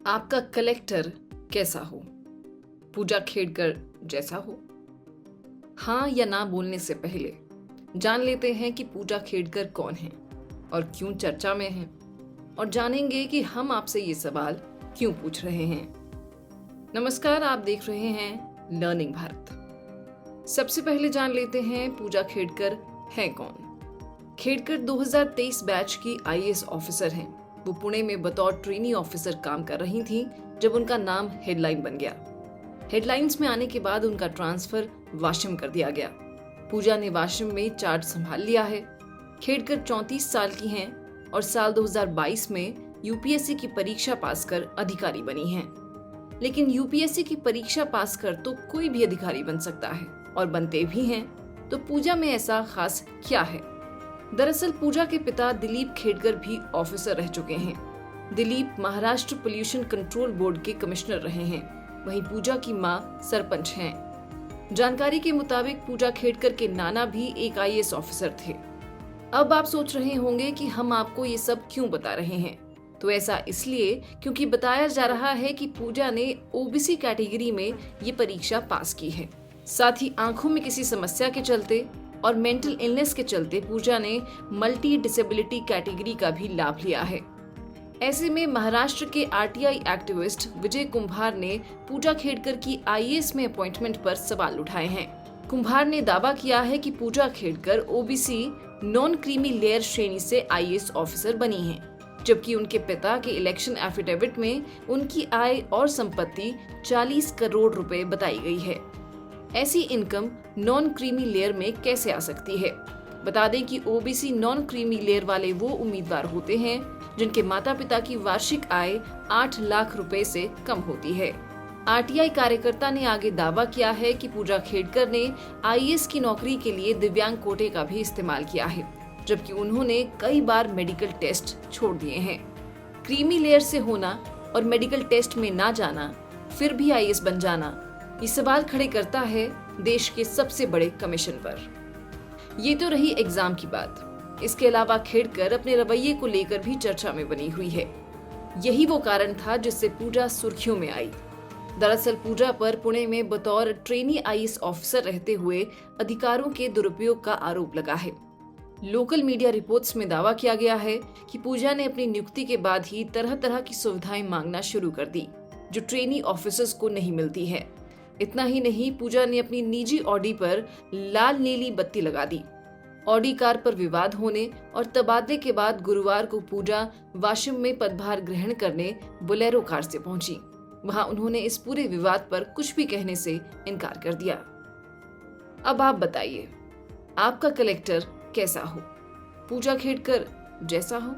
आपका कलेक्टर कैसा हो? पूजा खेड़कर जैसा हो? हाँ या ना बोलने से पहले जान लेते हैं कि पूजा खेड़कर कौन है और क्यों चर्चा में है, और जानेंगे कि हम आपसे ये सवाल क्यों पूछ रहे हैं। नमस्कार, आप देख रहे हैं लर्निंग भारत। सबसे पहले जान लेते हैं पूजा खेड़कर है कौन। खेड़कर 2023 बैच की आईएएस ऑफिसर हैं। वो पुणे में बतौर ट्रेनी ऑफिसर काम कर रही थी जब उनका नाम हेडलाइन बन गया। हेडलाइंस में आने के बाद उनका ट्रांसफर वाशिम कर दिया गया। पूजा ने वाशिम में चार्ज संभाल लिया है। खेड़कर 34 साल की हैं और साल 2022 में यूपीएससी की परीक्षा पास कर अधिकारी बनी हैं। लेकिन यूपीएससी की परीक्षा पास कर तो कोई भी अधिकारी बन सकता है और बनते भी हैं, तो पूजा में ऐसा खास क्या है? दरअसल पूजा के पिता दिलीप खेड़कर भी ऑफिसर रह चुके हैं। Dilip Maharashtra pollution control board के कमिश्नर रहे हैं। वहीं पूजा की मां सरपंच हैं। जानकारी के मुताबिक पूजा खेड़कर के नाना भी एक आईएएस ऑफिसर थे। अब आप सोच रहे होंगे कि हम आपको ये सब क्यों बता रहे हैं। तो ऐसा इसलिए क्योंकि बताया जा रहा है कि पूजा ने ओबीसी कैटेगरी में ये परीक्षा पास की है। साथ ही आंखों में किसी समस्या के चलते और मेंटल इलनेस के चलते पूजा ने मल्टी डिसेबिलिटी कैटेगरी का भी लाभ लिया है। ऐसे में महाराष्ट्र के आरटीआई एक्टिविस्ट विजय कुंभार ने पूजा खेड़कर की आईएएस में अपॉइंटमेंट पर सवाल उठाए हैं। कुंभार ने दावा किया है कि Puja Khedkar OBC non creamy layer श्रेणी से आईएएस ऑफिसर बनी हैं, जबकि उनके पिता के इलेक्शन एफिडेविट में उनकी आय और संपत्ति 40 करोड़ रुपए बताई गई है। ऐसी इनकम नॉन क्रीमी लेयर में कैसे आ सकती है? बता दें कि ओबीसी नॉन क्रीमी लेयर वाले वो उम्मीदवार होते हैं जिनके माता पिता की वार्षिक आय 8 लाख रुपए से कम होती है। आरटीआई कार्यकर्ता ने आगे दावा किया है कि पूजा खेड़कर ने आईएएस की नौकरी के लिए दिव्यांग कोटे का भी इस्तेमाल किया है, जबकि उन्होंने कई बार मेडिकल टेस्ट छोड़ दिए हैं। क्रीमी लेयर से होना और मेडिकल टेस्ट में ना जाना, फिर भी आईएएस बन जाना, ये सवाल खड़े करता है देश के सबसे बड़े कमीशन पर। ये तो रही एग्जाम की बात। इसके अलावा खेड़कर अपने रवैये को लेकर भी चर्चा में बनी हुई है। यही वो कारण था जिससे पूजा सुर्खियों में आई। दरअसल पूजा पर पुणे में बतौर ट्रेनी आईएएस ऑफिसर रहते हुए अधिकारों के दुरुपयोग का आरोप लगा है। लोकल मीडिया रिपोर्ट्स में दावा किया गया है कि पूजा ने अपनी नियुक्ति के बाद ही तरह तरह की सुविधाएं मांगना शुरू कर दी, जो ट्रेनी ऑफिसर्स को नहीं मिलती है। इतना ही नहीं, पूजा ने अपनी निजी ऑडी पर लाल नीली बत्ती लगा दी। ऑडी कार पर विवाद होने और तबादले के बाद गुरुवार को पूजा वाशिम में पदभार ग्रहण करने बोलेरो कार से पहुंची। वहां उन्होंने इस पूरे विवाद पर कुछ भी कहने से इनकार कर दिया। अब आप बताइए, आपका कलेक्टर कैसा हो? पूजा खेड़कर जैसा हो?